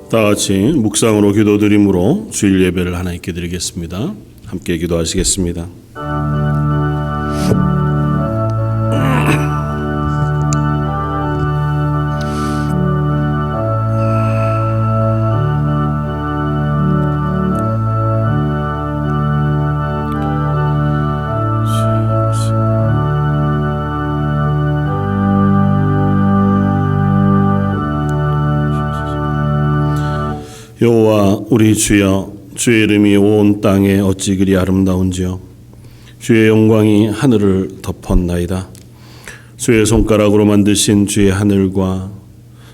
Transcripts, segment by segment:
다 같이 묵상으로 기도드림으로 주일 예배를 하나님께 드리겠습니다. 함께 기도하시겠습니다. 여호와 우리 주여, 주의 이름이 온 땅에 어찌 그리 아름다운지요. 주의 영광이 하늘을 덮었나이다. 주의 손가락으로 만드신 주의 하늘과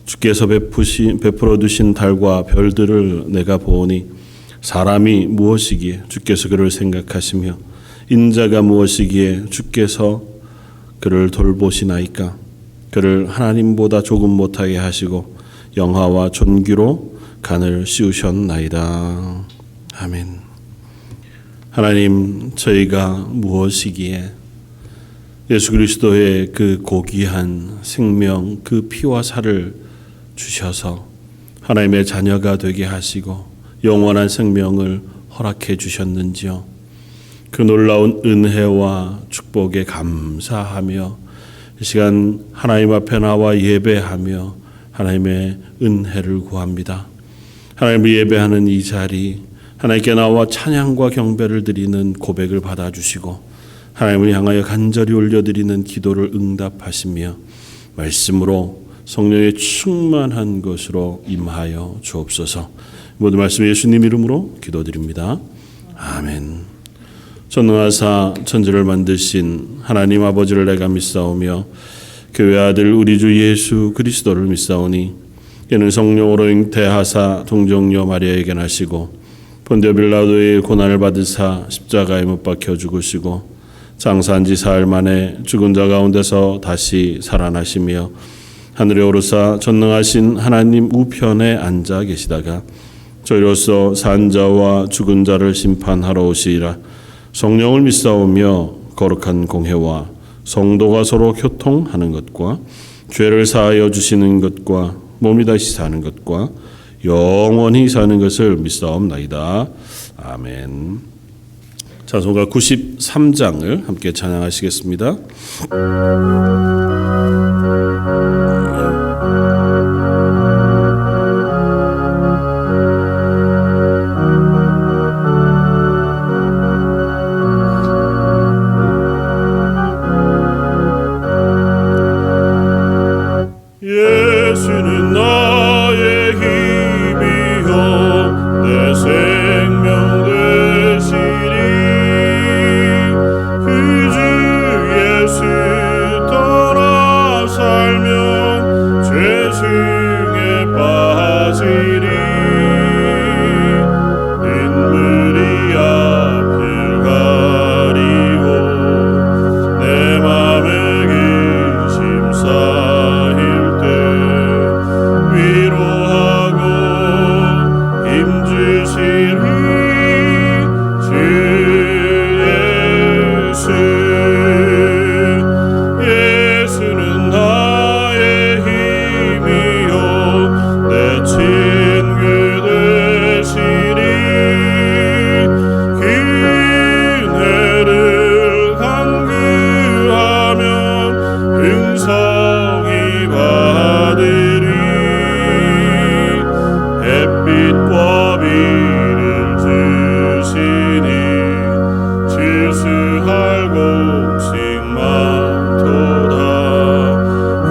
주께서 베풀어 두신 달과 별들을 내가 보오니 사람이 무엇이기에 주께서 그를 생각하시며 인자가 무엇이기에 주께서 그를 돌보시나이까. 그를 하나님보다 조금 못하게 하시고 영화와 존귀로 간을 씌우셨나이다. 아멘. 하나님, 저희가 무엇이기에 예수 그리스도의 그 고귀한 생명, 그 피와 살을 주셔서 하나님의 자녀가 되게 하시고 영원한 생명을 허락해 주셨는지요. 그 놀라운 은혜와 축복에 감사하며 이 시간 하나님 앞에 나와 예배하며 하나님의 은혜를 구합니다. 하나님을 예배하는 이 자리, 하나님께 나와 찬양과 경배를 드리는 고백을 받아주시고 하나님을 향하여 간절히 올려드리는 기도를 응답하시며 말씀으로 성령의 충만한 것으로 임하여 주옵소서. 모든 말씀 예수님 이름으로 기도드립니다. 아멘. 전능하사 천지를 만드신 하나님 아버지를 내가 믿사오며 교회 아들 우리 주 예수 그리스도를 믿사오니 이는 성령으로 잉태하사 동정녀 마리아에게 나시고 본디오 빌라도의 고난을 받으사 십자가에 못 박혀 죽으시고 장사한 지 사흘 만에 죽은 자 가운데서 다시 살아나시며 하늘에 오르사 전능하신 하나님 우편에 앉아 계시다가 저희로서 산 자와 죽은 자를 심판하러 오시리라. 성령을 믿사오며 거룩한 공회와 성도가 서로 교통하는 것과 죄를 사하여 주시는 것과 몸이 다시 사는 것과 영원히 사는 것을 믿사옵나이다. 아멘. 찬송가 93장을 함께 찬양하시겠습니다. 예수는 나의 힘이요 내 생명 되시니 그 주 예수 따라 살면 죄 중에 빠지리. 눈물이 앞을 가리고 내 맘에 근심 쌓일 위로하고 힘주시리 주 예수. 예수는 나의 힘이요 내 친구 되시니 그네를 간구하면 은성이 받으리. 햇빛과 비를 주시니 질수할 곡식 많도다.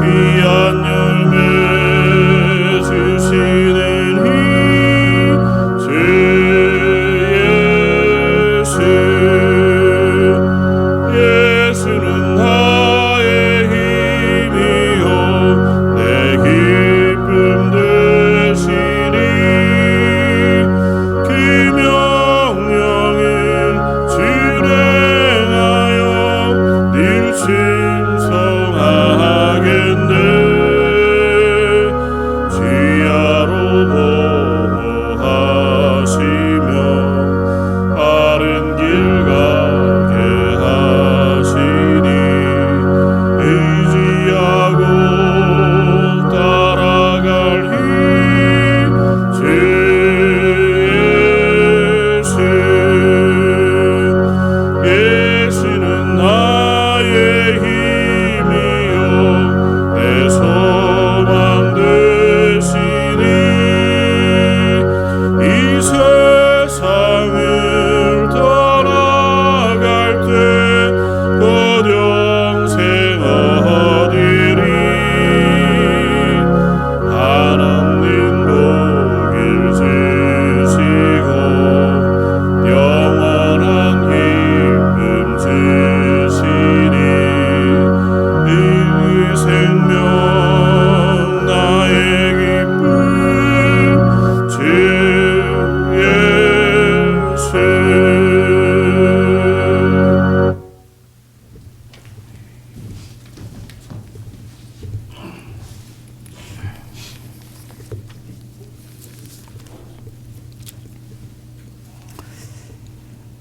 귀한 열매 주시는 주 예수. 예수는 나의 힘이요 내 기쁨 되시니 그 명령을 실행하여 늘 충성하겠네. 주야로 보호하시며 바른 길 가게 하시니 의지하고 따라갈 힘 주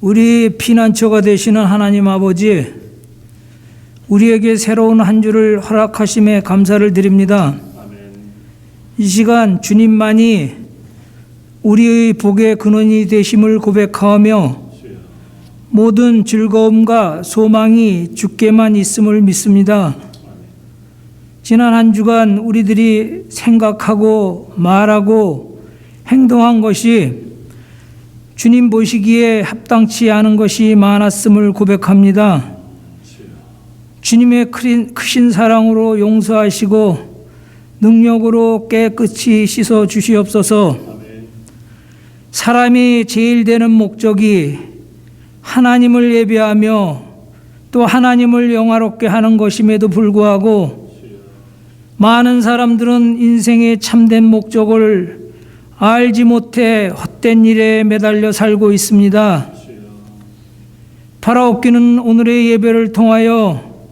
우리 피난처가 되시는 하나님 아버지, 우리에게 새로운 한 주를 허락하심에 감사를 드립니다. 이 시간 주님만이 우리의 복의 근원이 되심을 고백하며 모든 즐거움과 소망이 주께만 있음을 믿습니다. 지난 한 주간 우리들이 생각하고 말하고 행동한 것이 주님 보시기에 합당치 않은 것이 많았음을 고백합니다. 주님의 크신 사랑으로 용서하시고 능력으로 깨끗이 씻어 주시옵소서. 사람이 제일 되는 목적이 하나님을 예배하며 또 하나님을 영화롭게 하는 것임에도 불구하고 많은 사람들은 인생의 참된 목적을 알지 못해 헛된 일에 매달려 살고 있습니다. 바라옵기는 오늘의 예배를 통하여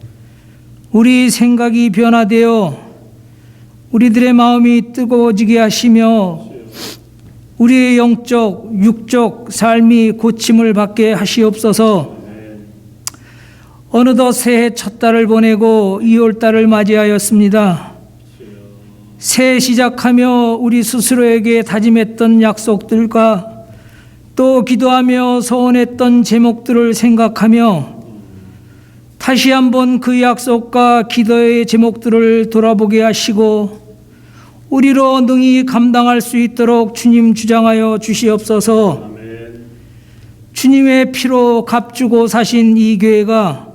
우리 생각이 변화되어 우리들의 마음이 뜨거워지게 하시며 우리의 영적, 육적 삶이 고침을 받게 하시옵소서. 어느덧 새해 첫 달을 보내고 2월 달을 맞이하였습니다. 새해 시작하며 우리 스스로에게 다짐했던 약속들과 또 기도하며 소원했던 제목들을 생각하며 다시 한번 그 약속과 기도의 제목들을 돌아보게 하시고 우리로 능히 감당할 수 있도록 주님 주장하여 주시옵소서. 주님의 피로 값주고 사신 이 교회가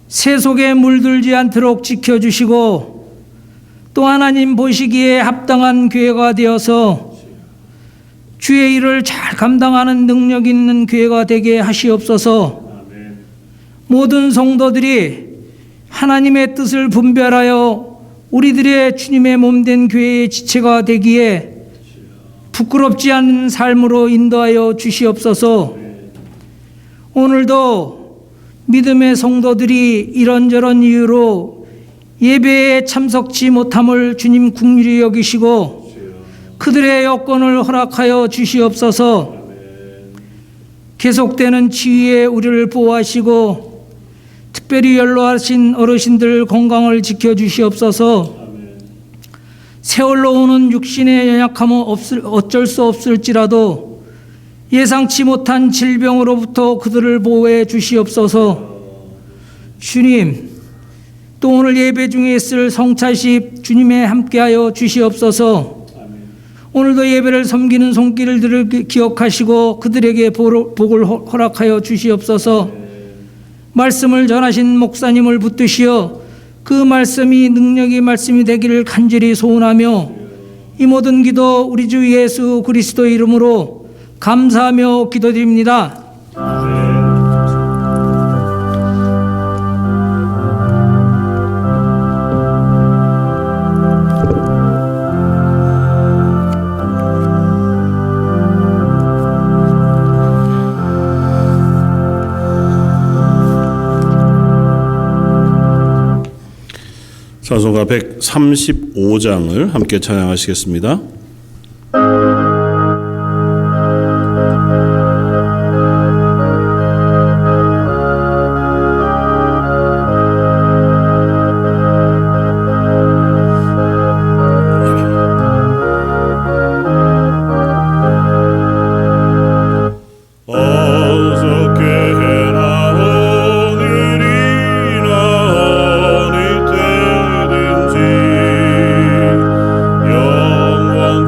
새 속에 물들지 않도록 지켜주시고 또 하나님 보시기에 합당한 교회가 되어서 주의 일을 잘 감당하는 능력 있는 교회가 되게 하시옵소서. 모든 성도들이 하나님의 뜻을 분별하여 우리들의 주님의 몸된 교회의 지체가 되기에 부끄럽지 않은 삶으로 인도하여 주시옵소서. 오늘도 믿음의 성도들이 이런저런 이유로 예배에 참석치 못함을 주님 긍휼히 여기시고 그들의 여건을 허락하여 주시옵소서. 계속되는 치유에 우리를 보호하시고 특별히 연로하신 어르신들 건강을 지켜주시옵소서. 세월로 오는 육신의 연약함은 어쩔 수 없을지라도 예상치 못한 질병으로부터 그들을 보호해 주시옵소서. 주님, 또 오늘 예배 중에 있을 성찬식 주님에 함께하여 주시옵소서. 오늘도 예배를 섬기는 손길들을 기억하시고 그들에게 복을 허락하여 주시옵소서. 말씀을 전하신 목사님을 붙드시어 그 말씀이 능력의 말씀이 되기를 간절히 소원하며 이 모든 기도 우리 주 예수 그리스도 이름으로 감사하며 기도드립니다. 찬송가 135장을 함께 찬양하시겠습니다. 영원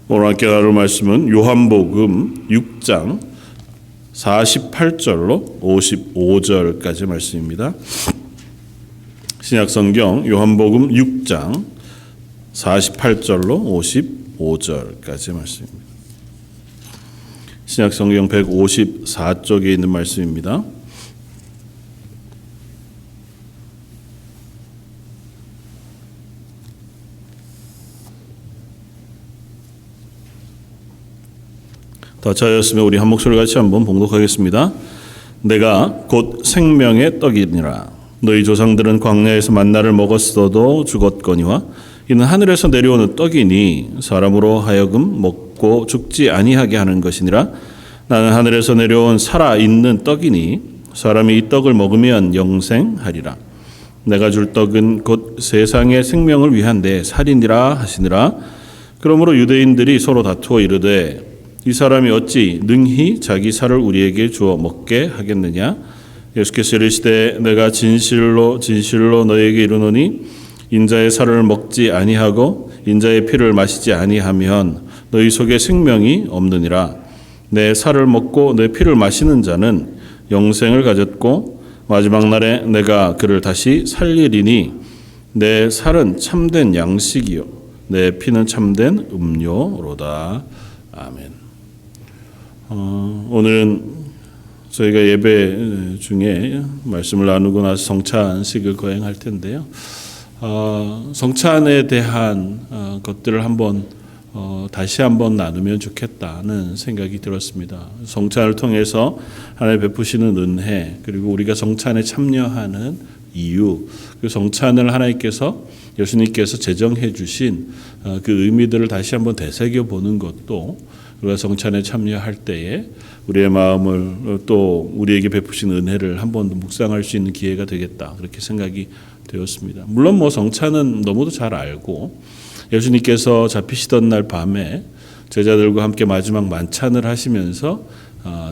오늘 함께 나눌 말씀은 요한복음 6장 48절로 55절까지 말씀입니다. 신약성경 요한복음 6장 48절로 55절까지 말씀입니다. 신약성경 154쪽에 있는 말씀입니다. 더 차였으면 우리 한 목소리 같이 한번 봉독하겠습니다. 내가 곧 생명의 떡이니라. 너희 조상들은 광야에서 만나를 먹었어도 죽었거니와 이는 하늘에서 내려오는 떡이니 사람으로 하여금 먹고 죽지 아니하게 하는 것이니라. 나는 하늘에서 내려온 살아있는 떡이니 사람이 이 떡을 먹으면 영생하리라. 내가 줄 떡은 곧 세상의 생명을 위한데 살이니라 하시니라. 그러므로 유대인들이 서로 다투어 이르되 이 사람이 어찌 능히 자기 살을 우리에게 주어 먹게 하겠느냐. 예수께서 이르시되 내가 진실로 진실로 너희에게 이르노니 인자의 살을 먹지 아니하고 인자의 피를 마시지 아니하면 너희 속에 생명이 없느니라. 내 살을 먹고 내 피를 마시는 자는 영생을 가졌고 마지막 날에 내가 그를 다시 살리리니 내 살은 참된 양식이요 내 피는 참된 음료로다. 아멘. 오늘은 저희가 예배 중에 말씀을 나누고 나서 성찬식을 거행할 텐데요. 성찬에 대한 것들을 한번 다시 한번 나누면 좋겠다는 생각이 들었습니다. 성찬을 통해서 하나님 베푸시는 은혜, 그리고 우리가 성찬에 참여하는 이유, 그 성찬을 하나님께서 예수님께서 제정해 주신 그 의미들을 다시 한번 되새겨 보는 것도 우리가 성찬에 참여할 때에 우리의 마음을 또 우리에게 베푸신 은혜를 한 번 더 묵상할 수 있는 기회가 되겠다. 그렇게 생각이 되었습니다. 물론 뭐 성찬은 너무도 잘 알고 예수님께서 잡히시던 날 밤에 제자들과 함께 마지막 만찬을 하시면서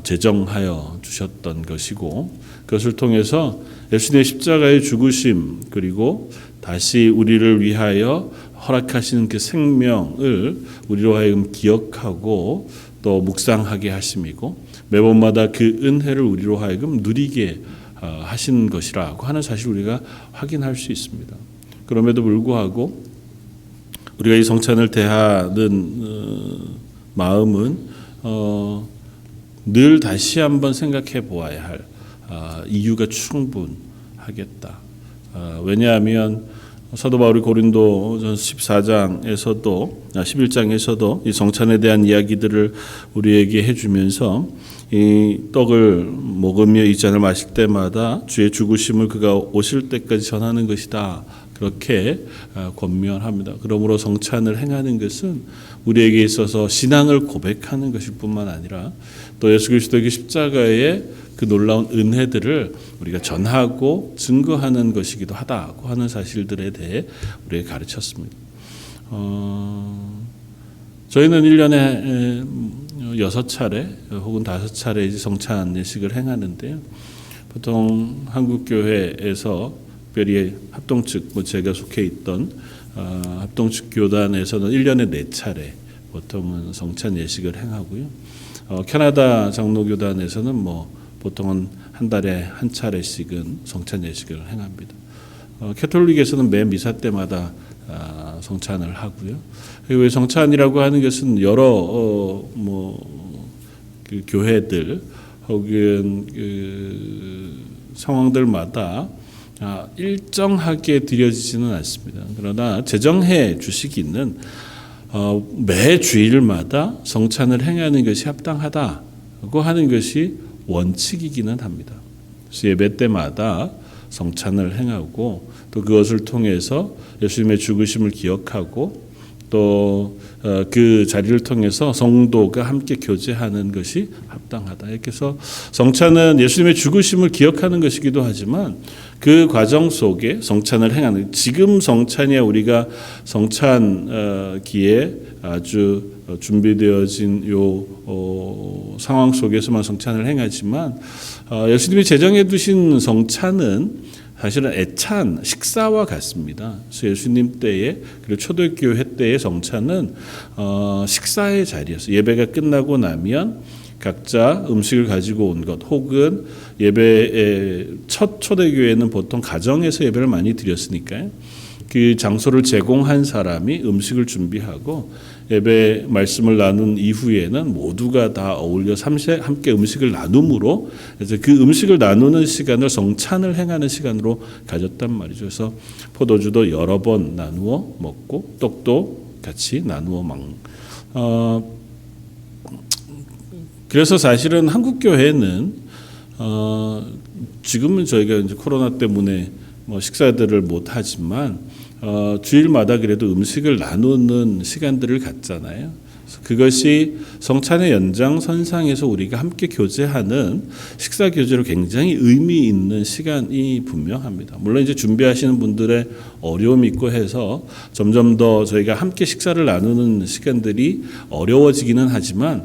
제정하여 주셨던 것이고 그것을 통해서 예수님의 십자가의 죽으심 그리고 다시 우리를 위하여 허락하시는 그 생명을 우리로 하여금 기억하고 또 묵상하게 하심이고 매번마다 그 은혜를 우리로 하여금 누리게 하신 것이라고 하는 사실을 우리가 확인할 수 있습니다. 그럼에도 불구하고 우리가 이 성찬을 대하는 마음은 늘 다시 한번 생각해 보아야 할 이유가 충분하겠다. 왜냐하면 사도 바울이 고린도전서 11장에서도 이 성찬에 대한 이야기들을 우리에게 해주면서 이 떡을 먹으며 이 잔을 마실 때마다 주의 죽으심을 그가 오실 때까지 전하는 것이다. 그렇게 권면합니다. 그러므로 성찬을 행하는 것은 우리에게 있어서 신앙을 고백하는 것일 뿐만 아니라 또 예수 그리스도의 십자가의 그 놀라운 은혜들을 우리가 전하고 증거하는 것이기도 하다고 하는 사실들에 대해 우리에게 가르쳤습니다. 저희는 1년에 6차례 혹은 5차례 성찬 예식을 행하는데요. 보통 한국교회에서 특별히 합동측, 제가 속해 있던 합동측 교단에서는 1년에 4차례 보통은 성찬 예식을 행하고요. 캐나다 장로교단에서는 보통은 한 달에 한 차례씩은 성찬 예식을 행합니다. 캐톨릭에서는 매 미사 때마다 성찬을 하고요. 그리고 성찬이라고 하는 것은 여러 그 교회들 혹은 그 상황들마다 일정하게 드려지지는 않습니다. 그러나 제정해 주시기는 매 주일마다 성찬을 행하는 것이 합당하다고 하는 것이 원칙이기는 합니다. 그래서 예배 때마다 성찬을 행하고 또 그것을 통해서 예수님의 죽으심을 기억하고 또 그 자리를 통해서 성도가 함께 교제하는 것이 합당하다. 그래서 성찬은 예수님의 죽으심을 기억하는 것이기도 하지만 그 과정 속에 성찬을 행하는 지금 성찬이야 우리가 성찬기에 아주 준비되어진 상황 속에서만 성찬을 행하지만 예수님이 제정해 두신 성찬은 사실은 애찬 식사와 같습니다. 그래서 예수님 때에 그리고 초대교회 때의 성찬은 식사의 자리였어요. 예배가 끝나고 나면 각자 음식을 가지고 온 것 혹은 예배의 첫 초대교회는 보통 가정에서 예배를 많이 드렸으니까요. 그 장소를 제공한 사람이 음식을 준비하고 예배 말씀을 나눈 이후에는 모두가 다 어울려서 함께 음식을 나눔으로 그래서 그 음식을 나누는 시간을 성찬을 행하는 시간으로 가졌단 말이죠. 그래서 포도주도 여러 번 나누어 먹고 떡도 같이 나누어 먹는. 그래서 사실은 한국 교회는 지금은 저희가 이제 코로나 때문에 식사들을 못 하지만 주일마다 그래도 음식을 나누는 시간들을 갖잖아요. 그것이 성찬의 연장선상에서 우리가 함께 교제하는 식사 교제로 굉장히 의미 있는 시간이 분명합니다. 물론 이제 준비하시는 분들의 어려움이 있고 해서 점점 더 저희가 함께 식사를 나누는 시간들이 어려워지기는 하지만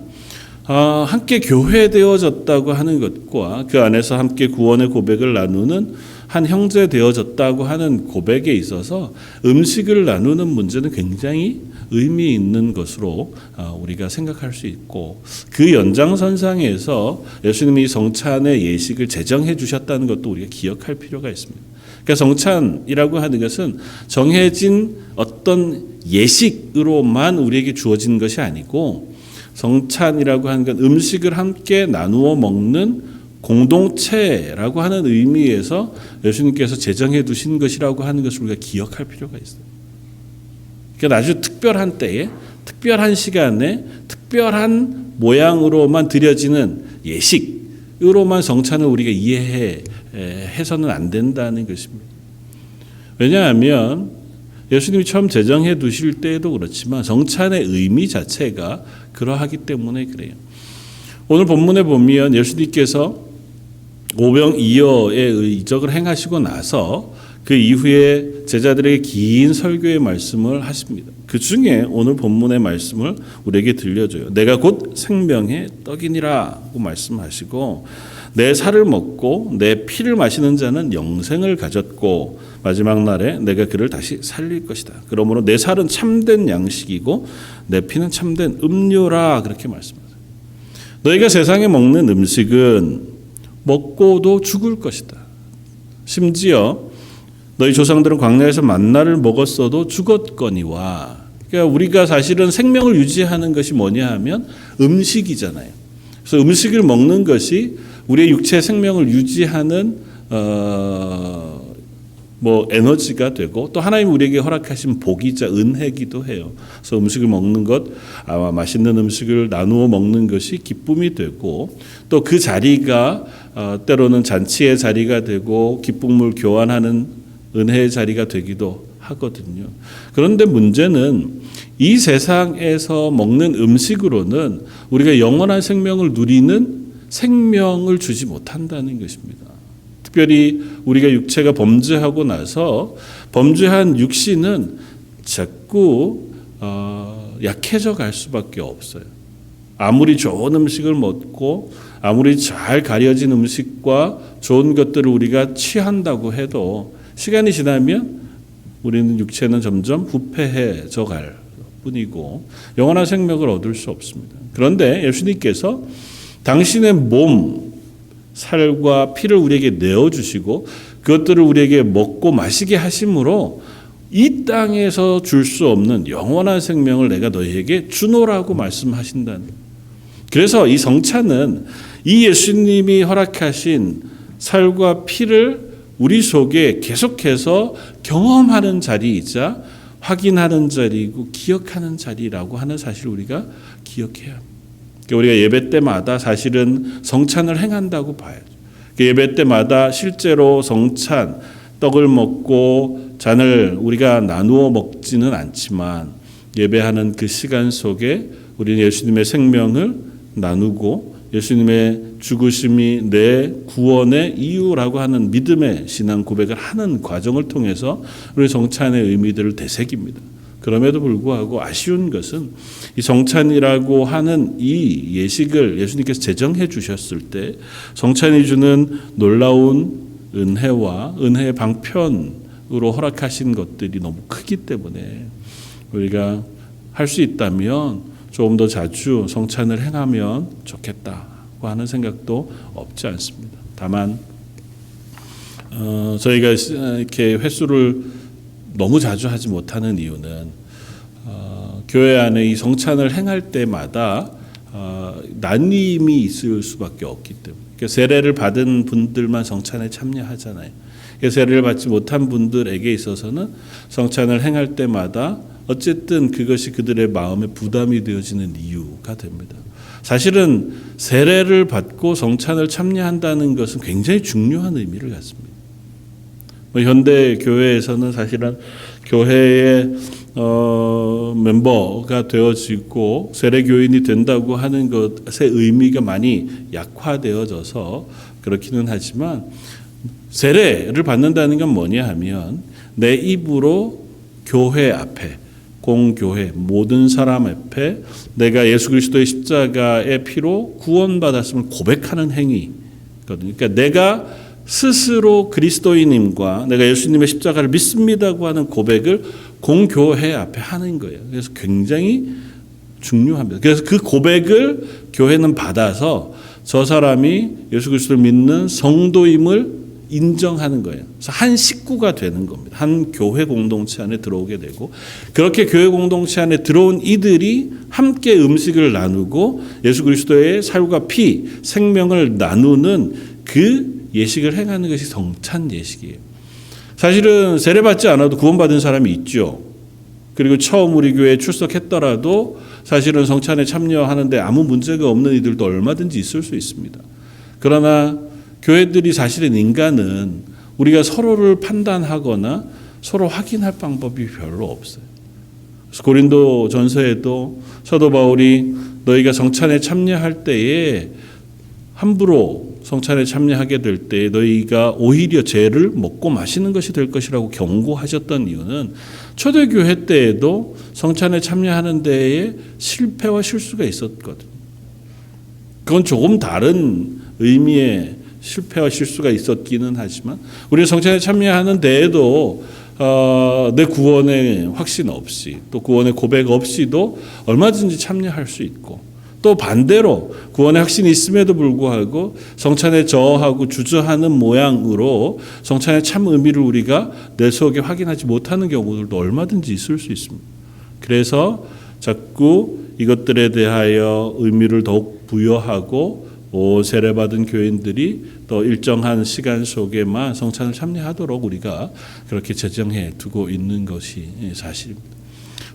함께 교회되어졌다고 하는 것과 그 안에서 함께 구원의 고백을 나누는 한 형제 되어졌다고 하는 고백에 있어서 음식을 나누는 문제는 굉장히 의미 있는 것으로 우리가 생각할 수 있고 그 연장선상에서 예수님이 성찬의 예식을 제정해 주셨다는 것도 우리가 기억할 필요가 있습니다. 그러니까 성찬이라고 하는 것은 정해진 어떤 예식으로만 우리에게 주어진 것이 아니고 성찬이라고 하는 건 음식을 함께 나누어 먹는 공동체라고 하는 의미에서 예수님께서 제정해 두신 것이라고 하는 것을 우리가 기억할 필요가 있어요. 그러니까 아주 특별한 때에 특별한 시간에 특별한 모양으로만 드려지는 예식으로만 성찬을 우리가 이해해서는 안 된다는 것입니다. 왜냐하면 예수님이 처음 제정해 두실 때에도 그렇지만 성찬의 의미 자체가 그러하기 때문에 그래요. 오늘 본문에 보면 예수님께서 오병이어의 이적을 행하시고 나서 그 이후에 제자들에게 긴 설교의 말씀을 하십니다. 그 중에 오늘 본문의 말씀을 우리에게 들려줘요. 내가 곧 생명의 떡이니라고 말씀하시고 내 살을 먹고 내 피를 마시는 자는 영생을 가졌고 마지막 날에 내가 그를 다시 살릴 것이다. 그러므로 내 살은 참된 양식이고 내 피는 참된 음료라 그렇게 말씀하세요. 너희가 세상에 먹는 음식은 먹고도 죽을 것이다. 심지어 너희 조상들은 광야에서 만나를 먹었어도 죽었거니와. 그러니까 우리가 사실은 생명을 유지하는 것이 뭐냐 하면 음식이잖아요. 그래서 음식을 먹는 것이 우리의 육체 생명을 유지하는 에너지가 되고 또 하나님 우리에게 허락하신 복이자 은혜기도 해요. 그래서 음식을 먹는 것, 아마 맛있는 음식을 나누어 먹는 것이 기쁨이 되고 또 그 자리가 때로는 잔치의 자리가 되고 기쁨을 교환하는 은혜의 자리가 되기도 하거든요. 그런데 문제는 이 세상에서 먹는 음식으로는 우리가 영원한 생명을 누리는 생명을 주지 못한다는 것입니다. 특별히 우리가 육체가 범죄하고 나서 범죄한 육신은 자꾸 약해져 갈 수밖에 없어요. 아무리 좋은 음식을 먹고 아무리 잘 가려진 음식과 좋은 것들을 우리가 취한다고 해도 시간이 지나면 우리는 육체는 점점 부패해져 갈 뿐이고 영원한 생명을 얻을 수 없습니다. 그런데 예수님께서 당신의 몸, 살과 피를 우리에게 내어주시고 그것들을 우리에게 먹고 마시게 하심으로 이 땅에서 줄 수 없는 영원한 생명을 내가 너희에게 주노라고 말씀하신다는. 그래서 이 성찬은 이 예수님이 허락하신 살과 피를 우리 속에 계속해서 경험하는 자리이자 확인하는 자리이고 기억하는 자리라고 하는 사실을 우리가 기억해야 합니다. 우리가 예배 때마다 사실은 성찬을 행한다고 봐야죠. 예배 때마다 실제로 성찬, 떡을 먹고 잔을 우리가 나누어 먹지는 않지만 예배하는 그 시간 속에 우리는 예수님의 생명을 나누고 예수님의 죽으심이 내 구원의 이유라고 하는 믿음의 신앙 고백을 하는 과정을 통해서 우리 성찬의 의미들을 되새깁니다. 그럼에도 불구하고 아쉬운 것은 이 성찬이라고 하는 이 예식을 예수님께서 제정해 주셨을 때 성찬이 주는 놀라운 은혜와 은혜의 방편으로 허락하신 것들이 너무 크기 때문에 우리가 할 수 있다면 조금 더 자주 성찬을 행하면 좋겠다고 하는 생각도 없지 않습니다. 다만 저희가 이렇게 횟수를 너무 자주 하지 못하는 이유는 교회 안에 이 성찬을 행할 때마다 나님이 있을 수밖에 없기 때문에 그러니까 세례를 받은 분들만 성찬에 참여하잖아요. 그러니까 세례를 받지 못한 분들에게 있어서는 성찬을 행할 때마다 어쨌든 그것이 그들의 마음에 부담이 되어지는 이유가 됩니다. 사실은 세례를 받고 성찬을 참여한다는 것은 굉장히 중요한 의미를 갖습니다. 현대 교회에서는 사실은 교회의 멤버가 되어지고 세례교인이 된다고 하는 것의 의미가 많이 약화되어져서 그렇기는 하지만 세례를 받는다는 건 뭐냐 하면 내 입으로 교회 앞에 공교회 모든 사람 앞에 내가 예수 그리스도의 십자가의 피로 구원받았음을 고백하는 행위거든요. 그러니까 내가 스스로 그리스도인임과 내가 예수님의 십자가를 믿습니다고 하는 고백을 공교회 앞에 하는 거예요. 그래서 굉장히 중요합니다. 그래서 그 고백을 교회는 받아서 저 사람이 예수 그리스도를 믿는 성도임을 인정하는 거예요. 그래서 한 식구가 되는 겁니다. 한 교회 공동체 안에 들어오게 되고 그렇게 교회 공동체 안에 들어온 이들이 함께 음식을 나누고 예수 그리스도의 살과 피, 생명을 나누는 그 예식을 행하는 것이 성찬 예식이에요. 사실은 세례받지 않아도 구원받은 사람이 있죠. 그리고 처음 우리 교회에 출석했더라도 사실은 성찬에 참여하는데 아무 문제가 없는 이들도 얼마든지 있을 수 있습니다. 그러나 교회들이 사실은 인간은 우리가 서로를 판단하거나 서로 확인할 방법이 별로 없어요. 그래서 고린도 전서에도 사도 바울이 너희가 성찬에 참여할 때에 함부로 성찬에 참여하게 될 때 너희가 오히려 죄를 먹고 마시는 것이 될 것이라고 경고하셨던 이유는 초대교회 때에도 성찬에 참여하는 데에 실패와 실수가 있었거든요. 그건 조금 다른 의미의 실패와 실수가 있었기는 하지만 우리 성찬에 참여하는 데에도 내 구원의 확신 없이 또 구원의 고백 없이도 얼마든지 참여할 수 있고 또 반대로 구원의 확신이 있음에도 불구하고 성찬에 저하고 주저하는 모양으로 성찬의 참 의미를 우리가 내 속에 확인하지 못하는 경우들도 얼마든지 있을 수 있습니다. 그래서 자꾸 이것들에 대하여 의미를 더욱 부여하고 세례받은 교인들이 또 일정한 시간 속에만 성찬을 참여하도록 우리가 그렇게 제정해 두고 있는 것이 사실입니다.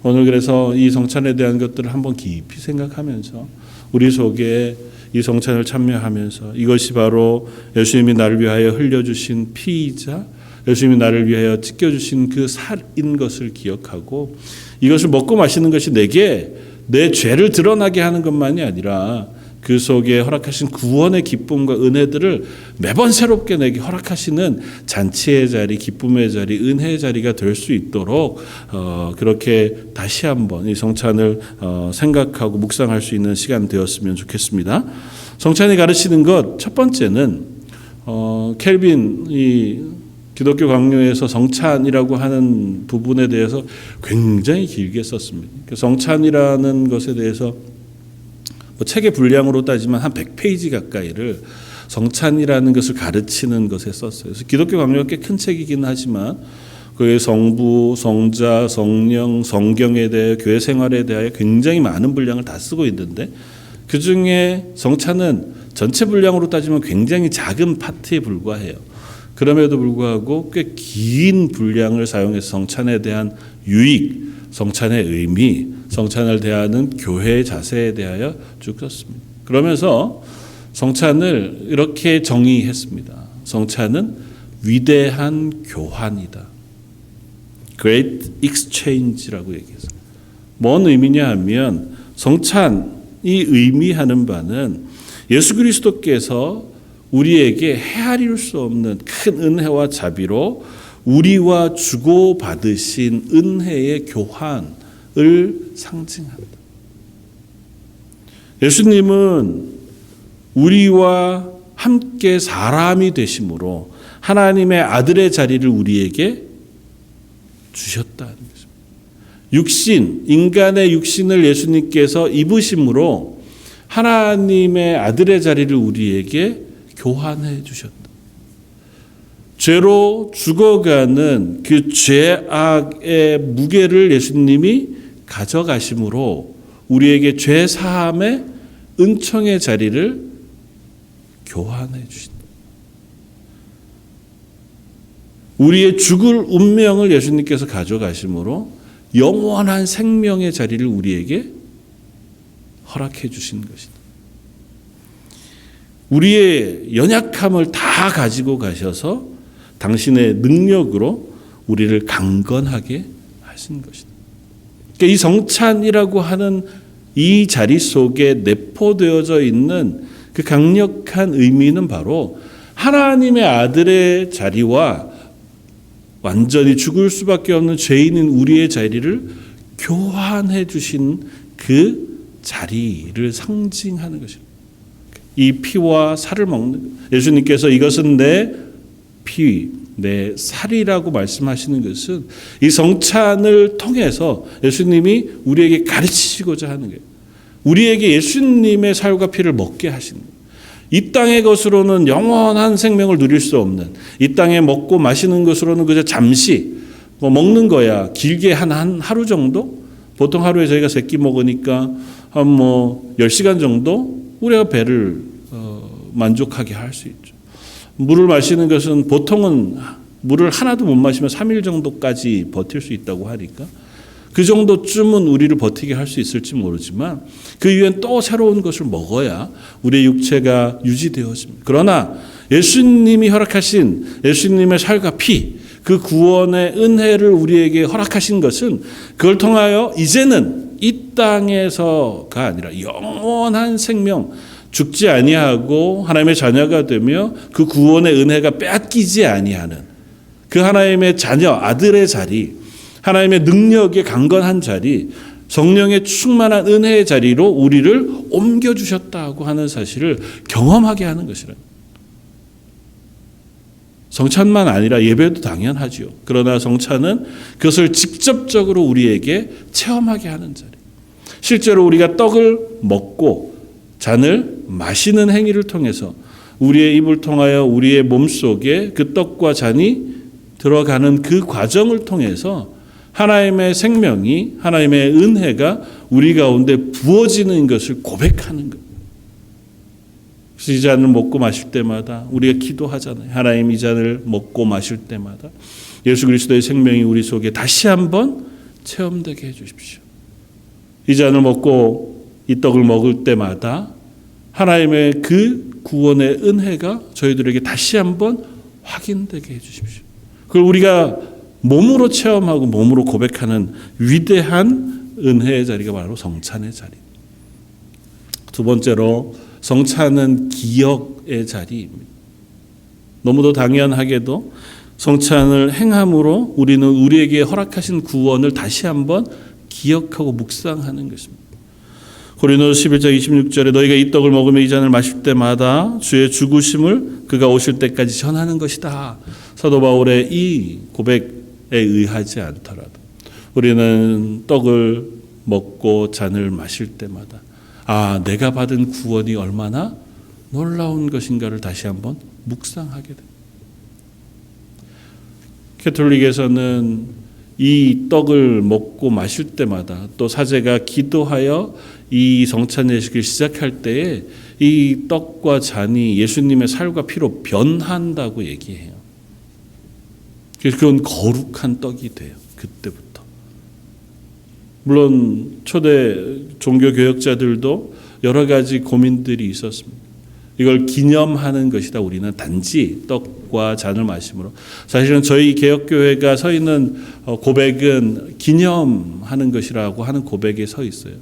오늘 그래서 이 성찬에 대한 것들을 한번 깊이 생각하면서 우리 속에 이 성찬을 참여하면서 이것이 바로 예수님이 나를 위하여 흘려주신 피이자 예수님이 나를 위하여 찢겨주신 그 살인 것을 기억하고 이것을 먹고 마시는 것이 내게 내 죄를 드러나게 하는 것만이 아니라 그 속에 허락하신 구원의 기쁨과 은혜들을 매번 새롭게 내게 허락하시는 잔치의 자리, 기쁨의 자리, 은혜의 자리가 될 수 있도록 그렇게 다시 한번 이 성찬을 생각하고 묵상할 수 있는 시간 되었으면 좋겠습니다. 성찬이 가르치는 것 첫 번째는 켈빈 이 기독교 강요에서 성찬이라고 하는 부분에 대해서 굉장히 길게 썼습니다. 성찬이라는 것에 대해서 책의 분량으로 따지면 한 100페이지 가까이를 성찬이라는 것을 가르치는 것에 썼어요. 그래서 기독교 강요가 꽤 큰 책이긴 하지만 그의 성부, 성자, 성령, 성경에 대해 교회 생활에 대하여 굉장히 많은 분량을 다 쓰고 있는데 그중에 성찬은 전체 분량으로 따지면 굉장히 작은 파트에 불과해요. 그럼에도 불구하고 꽤 긴 분량을 사용해서 성찬에 대한 유익, 성찬의 의미, 성찬을 대하는 교회의 자세에 대하여 쭉 썼습니다. 그러면서 성찬을 이렇게 정의했습니다. 성찬은 위대한 교환이다. Great Exchange라고 얘기했어요. 뭔 의미냐 하면 성찬이 의미하는 바는 예수 그리스도께서 우리에게 헤아릴 수 없는 큰 은혜와 자비로 우리와 주고받으신 은혜의 교환을 상징한다. 예수님은 우리와 함께 사람이 되심으로 하나님의 아들의 자리를 우리에게 주셨다는 것입니다. 육신, 인간의 육신을 예수님께서 입으심으로 하나님의 아들의 자리를 우리에게 교환해 주셨다. 죄로 죽어가는 그 죄악의 무게를 예수님이 가져가심으로 우리에게 죄 사함의 은총의 자리를 교환해 주신다. 우리의 죽을 운명을 예수님께서 가져가심으로 영원한 생명의 자리를 우리에게 허락해 주신 것이다. 우리의 연약함을 다 가지고 가셔서 당신의 능력으로 우리를 강건하게 하신 것이다. 그러니까 이 성찬이라고 하는 이 자리 속에 내포되어져 있는 그 강력한 의미는 바로 하나님의 아들의 자리와 완전히 죽을 수밖에 없는 죄인인 우리의 자리를 교환해 주신 그 자리를 상징하는 것입니다. 이 피와 살을 먹는 예수님께서 이것은 내 피, 내 살이라고 말씀하시는 것은 이 성찬을 통해서 예수님이 우리에게 가르치시고자 하는 거예요. 우리에게 예수님의 살과 피를 먹게 하시는 거예요. 이 땅의 것으로는 영원한 생명을 누릴 수 없는, 이 땅에 먹고 마시는 것으로는 그저 잠시 먹는 거야. 길게 한 하루 정도? 보통 하루에 저희가 세 끼 먹으니까 한 10시간 정도 우리가 배를 만족하게 할 수 있죠. 물을 마시는 것은 보통은 물을 하나도 못 마시면 3일 정도까지 버틸 수 있다고 하니까 그 정도쯤은 우리를 버티게 할 수 있을지 모르지만 그 이후엔 또 새로운 것을 먹어야 우리의 육체가 유지되어집니다. 그러나 예수님이 허락하신 예수님의 살과 피, 그 구원의 은혜를 우리에게 허락하신 것은 그걸 통하여 이제는 이 땅에서가 아니라 영원한 생명, 죽지 아니하고 하나님의 자녀가 되며 그 구원의 은혜가 빼앗기지 아니하는 그 하나님의 자녀, 아들의 자리, 하나님의 능력의 강건한 자리, 성령의 충만한 은혜의 자리로 우리를 옮겨주셨다고 하는 사실을 경험하게 하는 것이라. 성찬만 아니라 예배도 당연하지요. 그러나 성찬은 그것을 직접적으로 우리에게 체험하게 하는 자리. 실제로 우리가 떡을 먹고 잔을 마시는 행위를 통해서 우리의 입을 통하여 우리의 몸속에 그 떡과 잔이 들어가는 그 과정을 통해서 하나님의 생명이, 하나님의 은혜가 우리 가운데 부어지는 것을 고백하는 것. 그래서 이 잔을 먹고 마실 때마다 우리가 기도하잖아요. 하나님, 이 잔을 먹고 마실 때마다 예수 그리스도의 생명이 우리 속에 다시 한번 체험되게 해주십시오. 이 잔을 먹고 이 떡을 먹을 때마다 하나님의 그 구원의 은혜가 저희들에게 다시 한번 확인되게 해주십시오. 그걸 우리가 몸으로 체험하고 몸으로 고백하는 위대한 은혜의 자리가 바로 성찬의 자리. 두 번째로 성찬은 기억의 자리입니다. 너무도 당연하게도 성찬을 행함으로 우리는 우리에게 허락하신 구원을 다시 한번 기억하고 묵상하는 것입니다. 고린도서 11장 26절에 너희가 이 떡을 먹으며 이 잔을 마실 때마다 주의 죽으심을 그가 오실 때까지 전하는 것이다. 사도 바울의 이 고백에 의하지 않더라도 우리는 떡을 먹고 잔을 마실 때마다 내가 받은 구원이 얼마나 놀라운 것인가를 다시 한번 묵상하게 됩니다. 캐톨릭에서는 이 떡을 먹고 마실 때마다 또 사제가 기도하여 이 성찬 예식을 시작할 때에 이 떡과 잔이 예수님의 살과 피로 변한다고 얘기해요. 그래서 그건 거룩한 떡이 돼요. 그때부터. 물론 초대 종교 교역자들도 여러 가지 고민들이 있었습니다. 이걸 기념하는 것이다. 우리는 단지 떡과 잔을 마심으로. 사실은 저희 개혁교회가 서 있는 고백은 기념하는 것이라고 하는 고백에 서 있어요.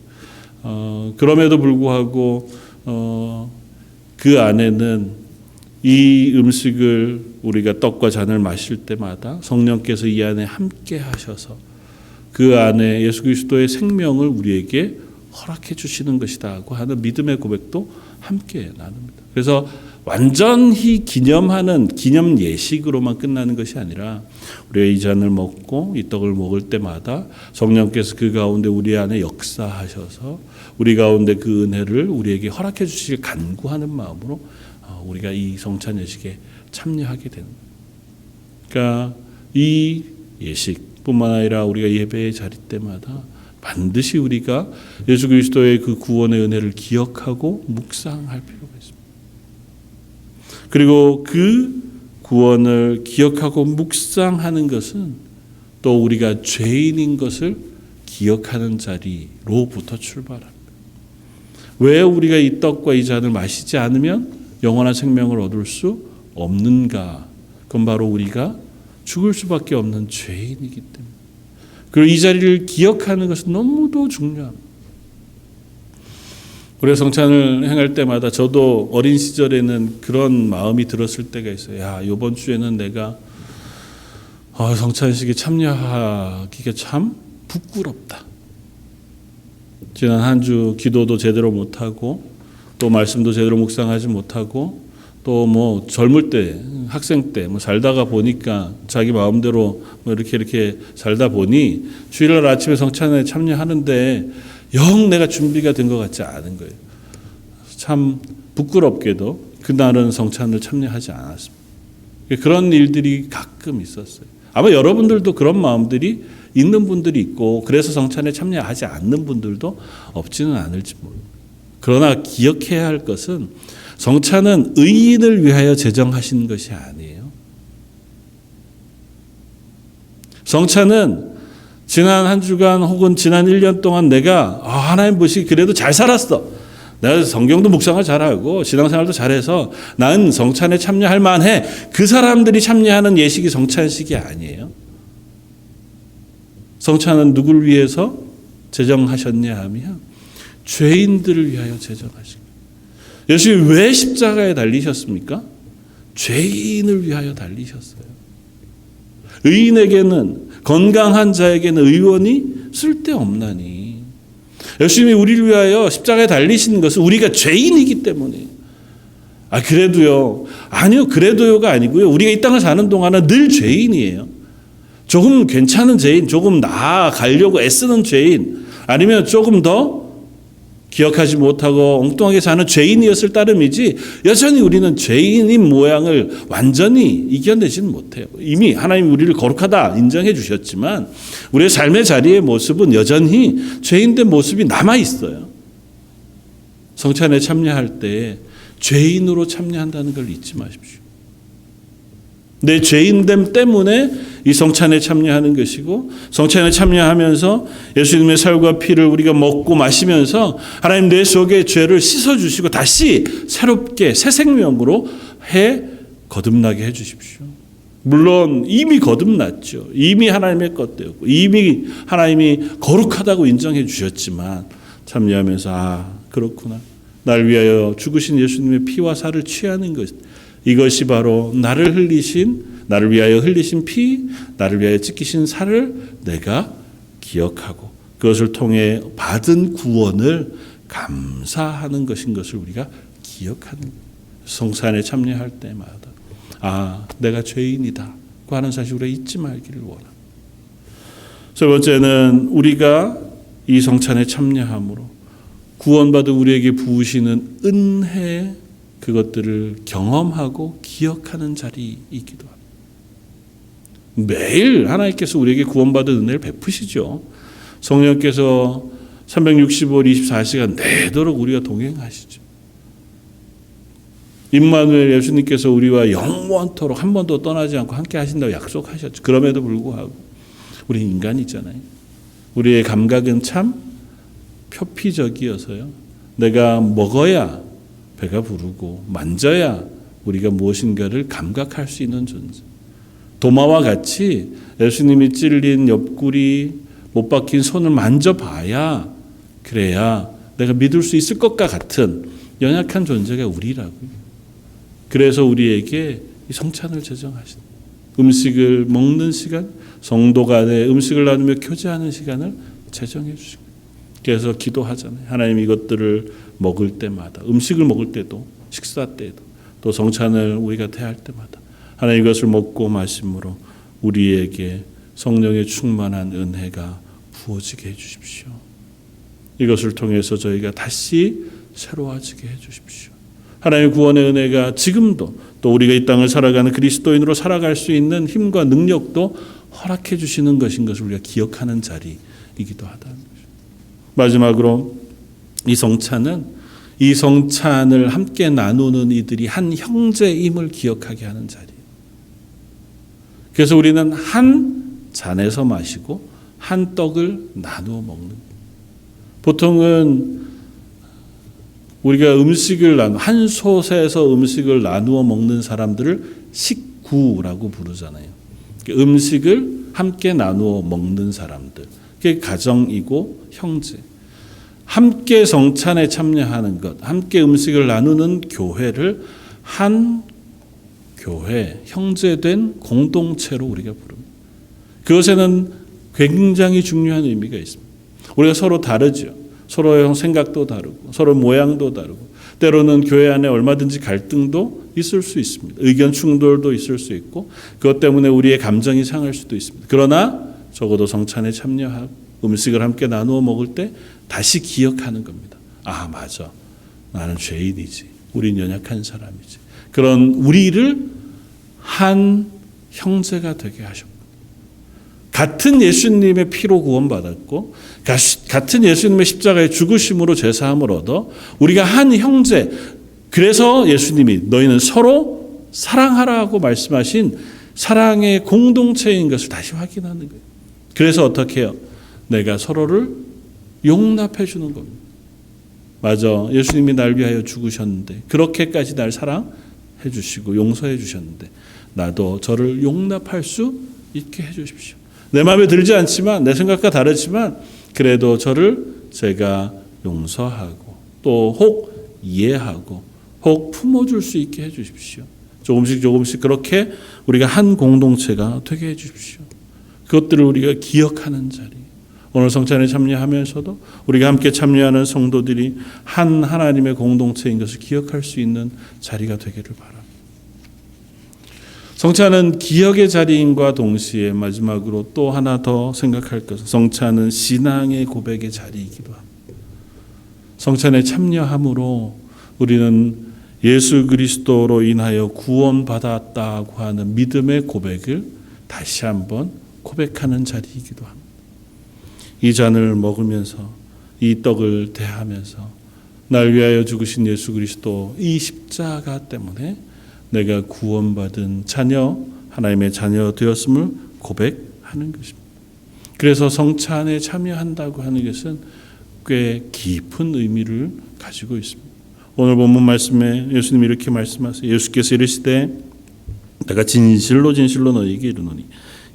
그럼에도 불구하고 그 안에는 이 음식을 우리가 떡과 잔을 마실 때마다 성령께서 이 안에 함께 하셔서 그 안에 예수 그리스도의 생명을 우리에게 허락해 주시는 것이다고 하는 믿음의 고백도 함께 나눕니다. 그래서 완전히 기념하는 기념 예식으로만 끝나는 것이 아니라 우리가 이 잔을 먹고 이 떡을 먹을 때마다 성령께서 그 가운데 우리 안에 역사하셔서 우리 가운데 그 은혜를 우리에게 허락해 주시길 간구하는 마음으로 우리가 이 성찬 예식에 참여하게 되는 거예요. 그러니까 이 예식뿐만 아니라 우리가 예배의 자리 때마다 반드시 우리가 예수 그리스도의 그 구원의 은혜를 기억하고 묵상할 필요가 있습니다. 그리고 그 구원을 기억하고 묵상하는 것은 또 우리가 죄인인 것을 기억하는 자리로부터 출발합니다. 왜 우리가 이 떡과 이 잔을 마시지 않으면 영원한 생명을 얻을 수 없는가? 그건 바로 우리가 죽을 수밖에 없는 죄인이기 때문에. 그리고 이 자리를 기억하는 것은 너무도 중요합니다. 우리가 성찬을 행할 때마다 저도 어린 시절에는 그런 마음이 들었을 때가 있어요. 이번 주에는 내가 성찬식에 참여하기가 참 부끄럽다. 지난 한 주 기도도 제대로 못하고 또 말씀도 제대로 묵상하지 못하고 또 젊을 때 학생 때 살다가 보니까 자기 마음대로 이렇게 살다 보니 주일날 아침에 성찬에 참여하는데 영 내가 준비가 된 것 같지 않은 거예요. 참 부끄럽게도 그날은 성찬을 참여하지 않았습니다. 그런 일들이 가끔 있었어요. 아마 여러분들도 그런 마음들이 있는 분들이 있고 그래서 성찬에 참여하지 않는 분들도 없지는 않을지 모릅니다. 그러나 기억해야 할 것은 성찬은 의인을 위하여 제정하신 것이 아니에요. 성찬은 지난 한 주간 혹은 지난 1년 동안 내가 하나님 보시기 그래도 잘 살았어. 내가 성경도 묵상을 잘하고 신앙생활도 잘해서 나는 성찬에 참여할 만해. 그 사람들이 참여하는 예식이 성찬식이 아니에요. 성찬은 누구를 위해서? 제정하셨냐 하면 죄인들을 위하여 제정하신 거예요. 예수님이 왜 십자가에 달리셨습니까? 죄인을 위하여 달리셨어요. 의인에게는, 건강한 자에게는 의원이 쓸데없나니. 예수님이 우리를 위하여 십자가에 달리시는 것은 우리가 죄인이기 때문이에요. 그래도요. 아니요, 그래도요가 아니고요. 우리가 이 땅을 사는 동안은 늘 죄인이에요. 조금 괜찮은 죄인, 조금 나아가려고 애쓰는 죄인, 아니면 조금 더 기억하지 못하고 엉뚱하게 사는 죄인이었을 따름이지, 여전히 우리는 죄인인 모양을 완전히 이겨내지는 못해요. 이미 하나님이 우리를 거룩하다 인정해 주셨지만 우리의 삶의 자리의 모습은 여전히 죄인된 모습이 남아 있어요. 성찬에 참여할 때 죄인으로 참여한다는 걸 잊지 마십시오. 내 죄인됨 때문에 이 성찬에 참여하는 것이고, 성찬에 참여하면서 예수님의 살과 피를 우리가 먹고 마시면서 하나님 내 속의 죄를 씻어주시고 다시 새롭게 새 생명으로 거듭나게 해주십시오. 물론 이미 거듭났죠. 이미 하나님의 것 되었고 이미 하나님이 거룩하다고 인정해 주셨지만 참여하면서 그렇구나. 날 위하여 죽으신 예수님의 피와 살을 취하는 것, 이것이 바로 나를 위하여 흘리신 피, 나를 위하여 찢기신 살을 내가 기억하고 그것을 통해 받은 구원을 감사하는 것인 것을 우리가 기억하는 거예요. 성찬에 참여할 때마다 내가 죄인이다 고 하는 사실을 우리가 잊지 말기를 원합니다. 세 번째는 우리가 이 성찬에 참여함으로 구원받은 우리에게 부으시는 은혜, 그것들을 경험하고 기억하는 자리이기도 합니다. 매일 하나님께서 우리에게 구원받은 은혜를 베푸시죠. 성령께서 365일 24시간 내도록 우리가 동행하시죠. 임마누엘 예수님께서 우리와 영원토록 한 번도 떠나지 않고 함께 하신다고 약속하셨죠. 그럼에도 불구하고 우리 인간이잖아요. 우리의 감각은 참 표피적이어서요. 내가 먹어야 배가 부르고 만져야 우리가 무엇인가를 감각할 수 있는 존재. 도마와 같이 예수님이 찔린 옆구리, 못 박힌 손을 만져봐야, 그래야 내가 믿을 수 있을 것과 같은 연약한 존재가 우리라고요. 그래서 우리에게 이 성찬을 제정하신, 음식을 먹는 시간, 성도 간에 음식을 나누며 교제하는 시간을 제정해 주시고, 그래서 기도하잖아요. 하나님 이것들을 먹을 때마다, 음식을 먹을 때도, 식사 때도, 또 성찬을 우리가 대할 때마다 하나님 이것을 먹고 마심으로 우리에게 성령의 충만한 은혜가 부어지게 해주십시오. 이것을 통해서 저희가 다시 새로워지게 해주십시오. 하나님의 구원의 은혜가 지금도 또 우리가 이 땅을 살아가는 그리스도인으로 살아갈 수 있는 힘과 능력도 허락해 주시는 것인 것을 우리가 기억하는 자리이기도 하다는 것입니다. 마지막으로 이 성찬을 함께 나누는 이들이 한 형제임을 기억하게 하는 자리예요. 그래서 우리는 한 잔에서 마시고 한 떡을 나누어 먹는 거예요. 보통은 우리가 한 솥에서 음식을 나누어 먹는 사람들을 식구라고 부르잖아요. 음식을 함께 나누어 먹는 사람들, 그게 가정이고 형제. 함께 성찬에 참여하는 것, 함께 음식을 나누는 교회를 한 교회, 형제된 공동체로 우리가 부릅니다. 그것에는 굉장히 중요한 의미가 있습니다. 우리가 서로 다르죠. 서로의 생각도 다르고 서로 모양도 다르고 때로는 교회 안에 얼마든지 갈등도 있을 수 있습니다. 의견 충돌도 있을 수 있고 그것 때문에 우리의 감정이 상할 수도 있습니다. 그러나 적어도 성찬에 참여하고 음식을 함께 나누어 먹을 때 다시 기억하는 겁니다. 맞아. 나는 죄인이지. 우린 연약한 사람이지. 그런 우리를 한 형제가 되게 하셨고, 같은 예수님의 피로 구원받았고 같은 예수님의 십자가의 죽으심으로 죄사함을 얻어 우리가 한 형제, 그래서 예수님이 너희는 서로 사랑하라고 말씀하신 사랑의 공동체인 것을 다시 확인하는 거예요. 그래서 어떻게 해요? 내가 서로를 용납해 주는 겁니다. 맞아. 예수님이 날 위하여 죽으셨는데 그렇게까지 날 사랑해 주시고 용서해 주셨는데 나도 저를 용납할 수 있게 해 주십시오. 내 마음에 들지 않지만, 내 생각과 다르지만 그래도 저를 제가 용서하고 또 혹 이해하고 혹 품어줄 수 있게 해주십시오. 조금씩 그렇게 우리가 한 공동체가 되게 해주십시오. 그것들을 우리가 기억하는 자리. 오늘 성찬에 참여하면서도 우리가 함께 참여하는 성도들이 한 하나님의 공동체인 것을 기억할 수 있는 자리가 되기를 바랍니다. 성찬은 기억의 자리인과 동시에 마지막으로 또 하나 더 생각할 것은 성찬은 신앙의 고백의 자리이기도 합니다. 성찬에 참여함으로 우리는 예수 그리스도로 인하여 구원받았다고 하는 믿음의 고백을 다시 한번 고백하는 자리이기도 합니다. 이 잔을 먹으면서 이 떡을 대하면서 날 위하여 죽으신 예수 그리스도 이 십자가 때문에 내가 구원받은 자녀, 하나님의 자녀 되었음을 고백하는 것입니다. 그래서 성찬에 참여한다고 하는 것은 꽤 깊은 의미를 가지고 있습니다. 오늘 본문 말씀에 예수님이 이렇게 말씀하세요. 예수께서 이르시되 내가 진실로 너희에게 이르노니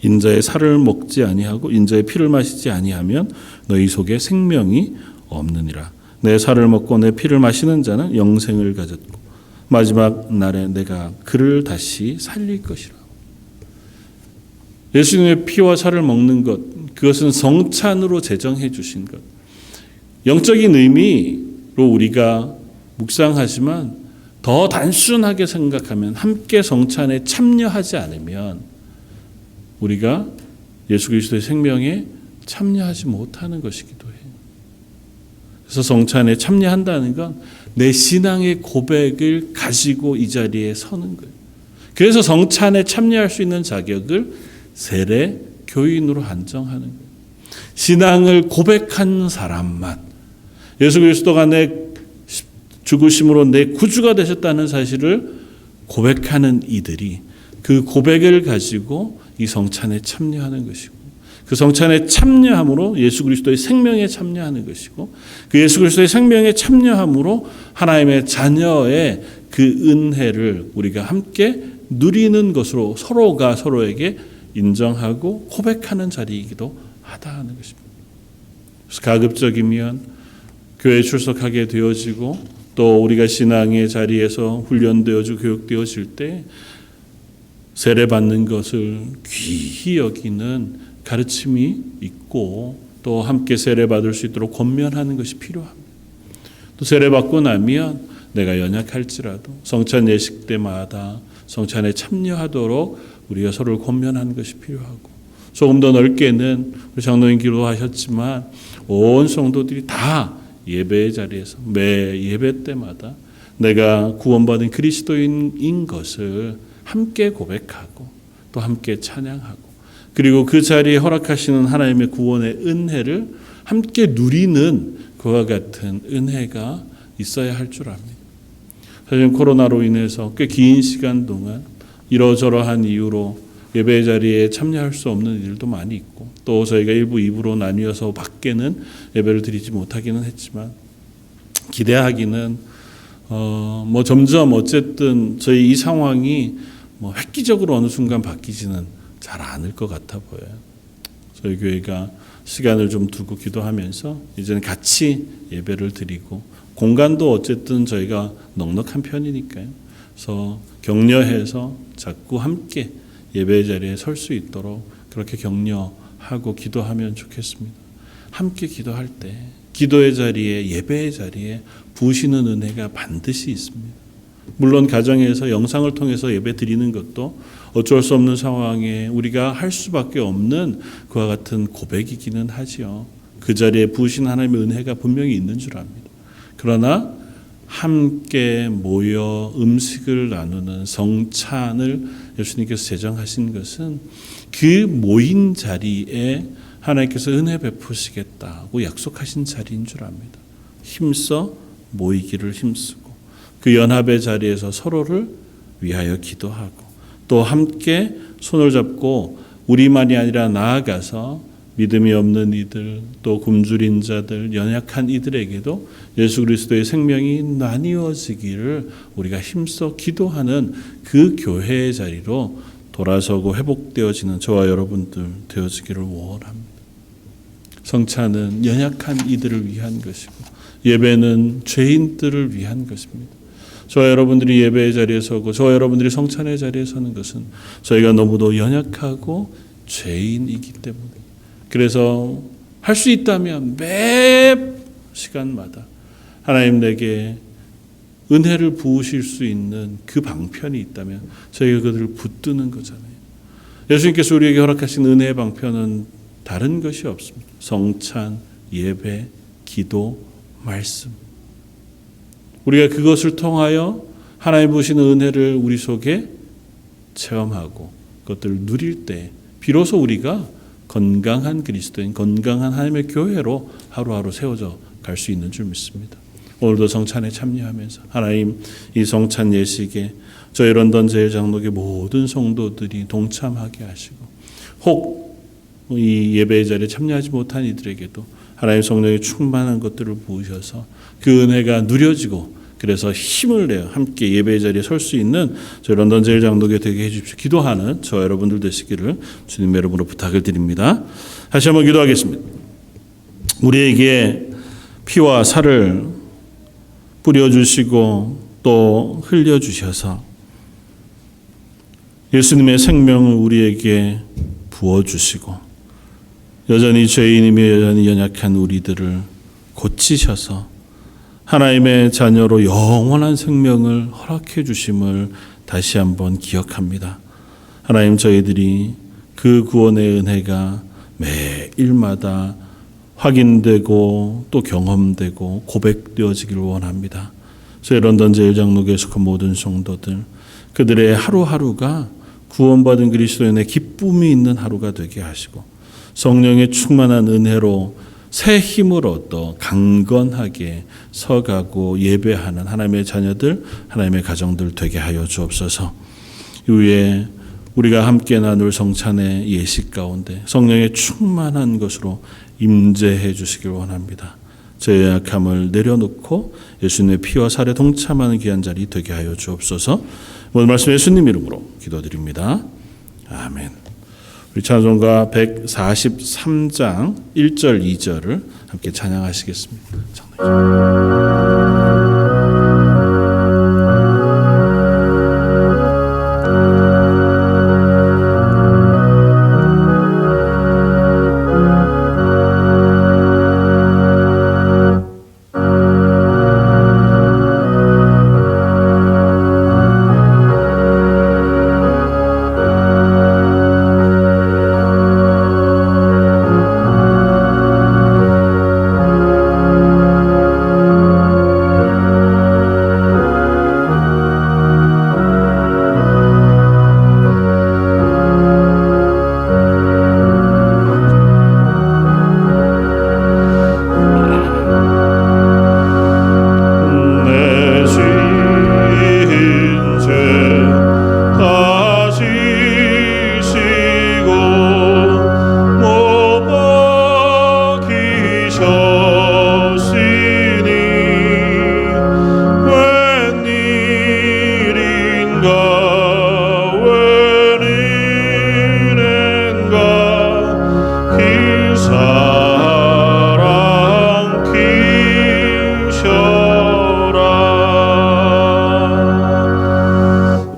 인자의 살을 먹지 아니하고 인자의 피를 마시지 아니하면 너희 속에 생명이 없느니라. 내 살을 먹고 내 피를 마시는 자는 영생을 가졌고 마지막 날에 내가 그를 다시 살릴 것이라. 예수님의 피와 살을 먹는 것, 그것은 성찬으로 제정해 주신 것. 영적인 의미로 우리가 묵상하지만 더 단순하게 생각하면 함께 성찬에 참여하지 않으면 우리가 예수 그리스도의 생명에 참여하지 못하는 것이기도 해요. 그래서 성찬에 참여한다는 건 내 신앙의 고백을 가지고 이 자리에 서는 거예요. 그래서 성찬에 참여할 수 있는 자격을 세례 교인으로 한정하는 거예요. 신앙을 고백한 사람만, 예수 그리스도가 내 죽으심으로 내 구주가 되셨다는 사실을 고백하는 이들이 그 고백을 가지고 이 성찬에 참여하는 것이고, 그 성찬에 참여함으로 예수 그리스도의 생명에 참여하는 것이고, 그 예수 그리스도의 생명에 참여함으로 하나님의 자녀의 그 은혜를 우리가 함께 누리는 것으로 서로가 서로에게 인정하고 고백하는 자리이기도 하다 하는 것입니다. 그래서 가급적이면 교회에 출석하게 되어지고 또 우리가 신앙의 자리에서 훈련되어지고 교육되어질 때 세례받는 것을 귀히 여기는 가르침이 있고 또 함께 세례받을 수 있도록 권면하는 것이 필요합니다. 또 세례받고 나면 내가 연약할지라도 성찬 예식 때마다 성찬에 참여하도록 우리가 서로를 권면하는 것이 필요하고, 조금 더 넓게는 우리 장로님 기도하셨지만 온 성도들이 다 예배의 자리에서 매 예배 때마다 내가 구원받은 그리스도인인 것을 함께 고백하고 또 함께 찬양하고, 그리고 그 자리에 허락하시는 하나님의 구원의 은혜를 함께 누리는 그와 같은 은혜가 있어야 할 줄 압니다. 사실 코로나로 인해서 꽤 긴 시간 동안 이러저러한 이유로 예배 자리에 참여할 수 없는 일도 많이 있고, 또 저희가 1부, 2부로 나뉘어서 밖에는 예배를 드리지 못하기는 했지만, 기대하기는 점점 어쨌든 저희 이 상황이 획기적으로 어느 순간 바뀌지는 잘 않을 것 같아 보여요. 저희 교회가 시간을 좀 두고 기도하면서 이제는 같이 예배를 드리고, 공간도 어쨌든 저희가 넉넉한 편이니까요. 그래서 격려해서 자꾸 함께 예배 자리에 설 수 있도록 그렇게 격려하고 기도하면 좋겠습니다. 함께 기도할 때 기도의 자리에, 예배의 자리에 부으시는 은혜가 반드시 있습니다. 물론 가정에서 영상을 통해서 예배 드리는 것도 어쩔 수 없는 상황에 우리가 할 수밖에 없는 그와 같은 고백이기는 하지요. 그 자리에 부으신 하나님의 은혜가 분명히 있는 줄 압니다. 그러나 함께 모여 음식을 나누는 성찬을 예수님께서 제정하신 것은 그 모인 자리에 하나님께서 은혜 베푸시겠다고 약속하신 자리인 줄 압니다. 힘써 모이기를 힘쓰고 그 연합의 자리에서 서로를 위하여 기도하고 또 함께 손을 잡고 우리만이 아니라 나아가서 믿음이 없는 이들, 또 굶주린 자들, 연약한 이들에게도 예수 그리스도의 생명이 나뉘어지기를 우리가 힘써 기도하는 그 교회의 자리로 돌아서고 회복되어지는 저와 여러분들 되어지기를 원합니다. 성찬은 연약한 이들을 위한 것이고 예배는 죄인들을 위한 것입니다. 저와 여러분들이 예배의 자리에 서고 저와 여러분들이 성찬의 자리에 서는 것은 저희가 너무도 연약하고 죄인이기 때문에, 그래서 할 수 있다면 매 시간마다 하나님 내게 은혜를 부으실 수 있는 그 방편이 있다면 저희가 그들을 붙드는 거잖아요. 예수님께서 우리에게 허락하신 은혜의 방편은 다른 것이 없습니다. 성찬, 예배, 기도, 말씀. 우리가 그것을 통하여 하나님 부으시는 은혜를 우리 속에 체험하고 그것들을 누릴 때 비로소 우리가 건강한 그리스도인, 건강한 하나님의 교회로 하루하루 세워져 갈 수 있는 줄 믿습니다. 오늘도 성찬에 참여하면서 하나님 이 성찬 예식에 저희 런던 제일장로교 모든 성도들이 동참하게 하시고, 혹 이 예배의 자리에 참여하지 못한 이들에게도 하나님 성령의 충만한 것들을 부으셔서 그 은혜가 누려지고, 그래서 힘을 내어 함께 예배의 자리에 설 수 있는 저희 런던 제일장로교 되게 해주십시오. 기도하는 저 여러분들 되시기를 주님의 이름으로 부탁을 드립니다. 다시 한번 기도하겠습니다. 우리에게 피와 살을 뿌려주시고 또 흘려주셔서 예수님의 생명을 우리에게 부어주시고 여전히 죄인이며 여전히 연약한 우리들을 고치셔서 하나님의 자녀로 영원한 생명을 허락해 주심을 다시 한번 기억합니다. 하나님, 저희들이 그 구원의 은혜가 매일마다 확인되고 또 경험되고 고백되어지기를 원합니다. 저희 런던 제일장로교에 속한 모든 성도들, 그들의 하루하루가 구원받은 그리스도인의 기쁨이 있는 하루가 되게 하시고 성령의 충만한 은혜로 새 힘을 얻어 강건하게 서가고 예배하는 하나님의 자녀들, 하나님의 가정들 되게 하여 주옵소서. 이후에 우리가 함께 나눌 성찬의 예식 가운데 성령의 충만한 것으로 임재해 주시길 원합니다. 저의 약함을 내려놓고 예수님의 피와 살에 동참하는 귀한 자리 되게 하여 주옵소서. 오늘 말씀 예수님 이름으로 기도드립니다. 아멘. 우리 찬송가 143장 1절 2절을 함께 찬양하시겠습니다.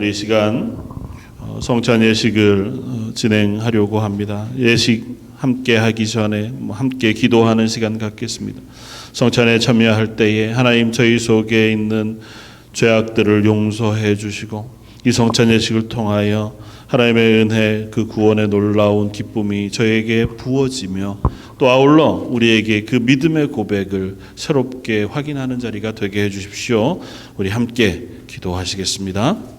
이 시간 성찬 예식을 진행하려고 합니다. 예식 함께 하기 전에 함께 기도하는 시간 갖겠습니다. 성찬에 참여할 때에 하나님, 저희 속에 있는 죄악들을 용서해 주시고 이 성찬 예식을 통하여 하나님의 은혜, 그 구원의 놀라운 기쁨이 저에게 부어지며 또 아울러 우리에게 그 믿음의 고백을 새롭게 확인하는 자리가 되게 해 주십시오. 우리 함께 기도하시겠습니다.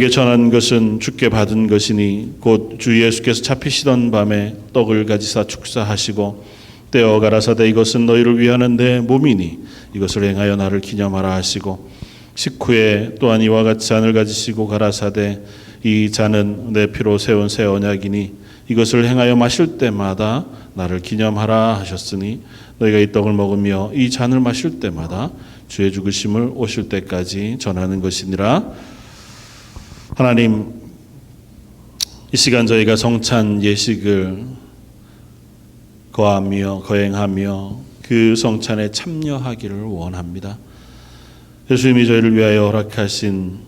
너에게 전한 것은 주께 받은 것이니 곧 주 예수께서 잡히시던 밤에 떡을 가지사 축사하시고 떼어 가라사대 이것은 너희를 위하는 내 몸이니 이것을 행하여 나를 기념하라 하시고 식후에 또한 이와 같이 잔을 가지시고 가라사대 이 잔은 내 피로 세운 새 언약이니 이것을 행하여 마실 때마다 나를 기념하라 하셨으니 너희가 이 떡을 먹으며 이 잔을 마실 때마다 주의 죽으심을 오실 때까지 전하는 것이니라. 하나님, 이 시간 저희가 성찬 예식을 거행하며 그 성찬에 참여하기를 원합니다. 예수님이 저희를 위하여 허락하신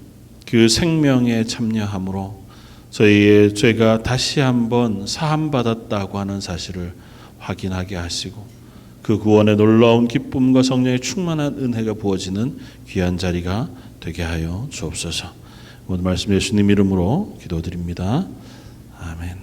그 생명에 참여함으로 저희의 죄가 다시 한번 사함받았다고 하는 사실을 확인하게 하시고 그 구원의 놀라운 기쁨과 성령의 충만한 은혜가 부어지는 귀한 자리가 되게 하여 주옵소서. 모든 말씀 예수님 이름으로 기도드립니다. 아멘.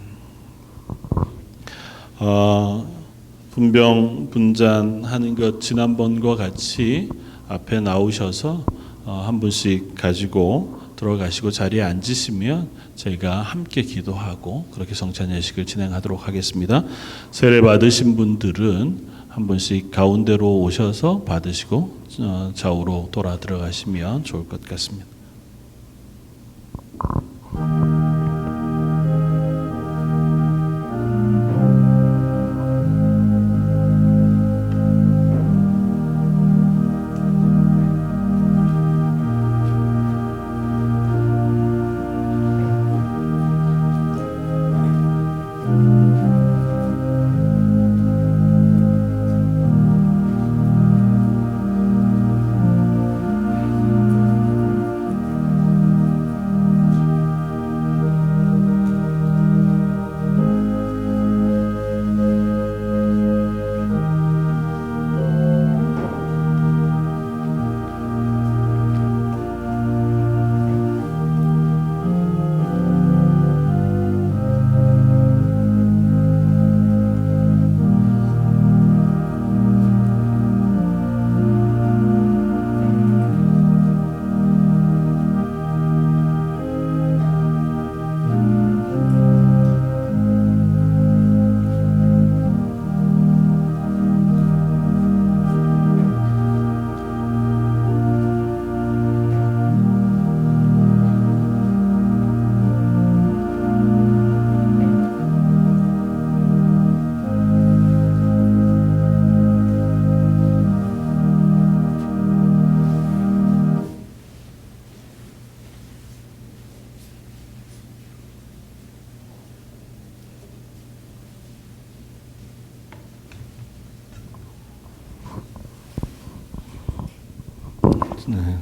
분병 분잔하는 것 지난번과 같이 앞에 나오셔서 한 분씩 가지고 들어가시고 자리에 앉으시면 저희가 함께 기도하고 그렇게 성찬 예식을 진행하도록 하겠습니다. 세례 받으신 분들은 한 분씩 가운데로 오셔서 받으시고 좌우로 돌아 들어가시면 좋을 것 같습니다.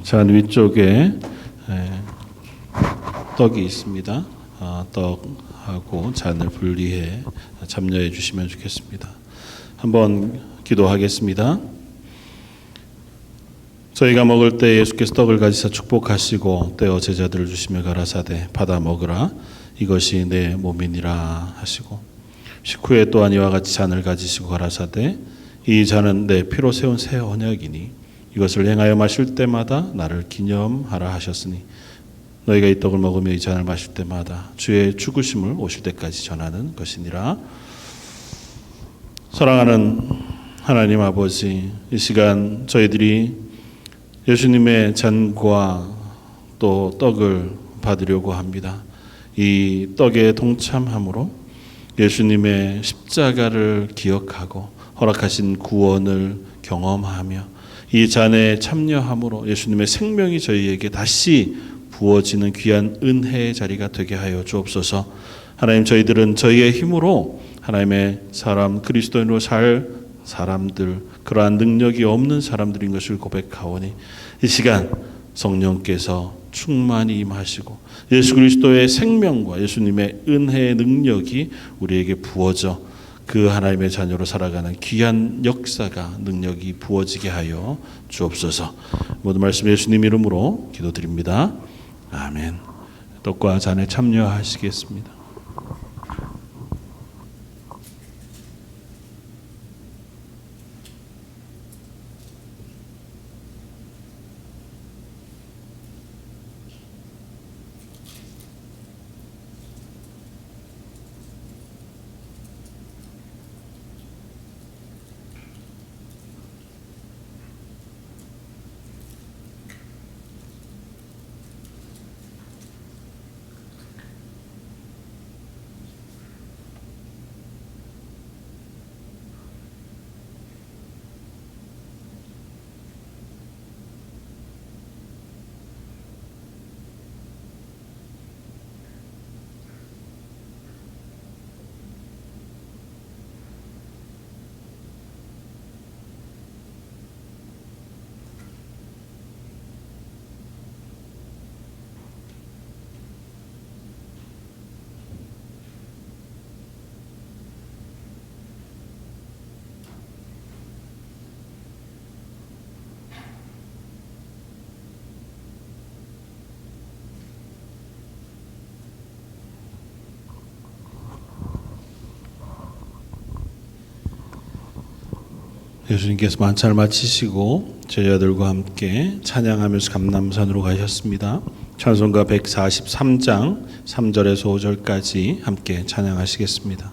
잔 위쪽에 떡이 있습니다. 떡하고 잔을 분리해 참여해 주시면 좋겠습니다. 한번 기도하겠습니다. 저희가 먹을 때 예수께서 떡을 가지사 축복하시고 떼어 제자들을 주시며 가라사대 받아 먹으라 이것이 내 몸이니라 하시고 식후에 또한 이와 같이 잔을 가지시고 가라사대 이 잔은 내 피로 세운 새 언약이니 이것을 행하여 마실 때마다 나를 기념하라 하셨으니 너희가 이 떡을 먹으며 이 잔을 마실 때마다 주의 죽으심을 오실 때까지 전하는 것이니라. 사랑하는 하나님 아버지, 이 시간 저희들이 예수님의 잔과 또 떡을 받으려고 합니다. 이 떡에 동참함으로 예수님의 십자가를 기억하고 허락하신 구원을 경험하며 이 잔에 참여함으로 예수님의 생명이 저희에게 다시 부어지는 귀한 은혜의 자리가 되게 하여 주옵소서. 하나님, 저희들은 저희의 힘으로 하나님의 사람 그리스도인으로 살 사람들, 그러한 능력이 없는 사람들인 것을 고백하오니 이 시간 성령께서 충만히 임하시고 예수 그리스도의 생명과 예수님의 은혜의 능력이 우리에게 부어져 그 하나님의 자녀로 살아가는 귀한 역사가 능력이 부어지게 하여 주옵소서. 모든 말씀 예수님 이름으로 기도드립니다. 아멘. 떡과 잔에 참여하시겠습니다. 예수님께서 만찬을 마치시고 제자들과 함께 찬양하면서 감람산으로 가셨습니다. 찬송가 143장 3절에서 5절까지 함께 찬양하시겠습니다.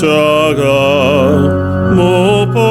십자가 못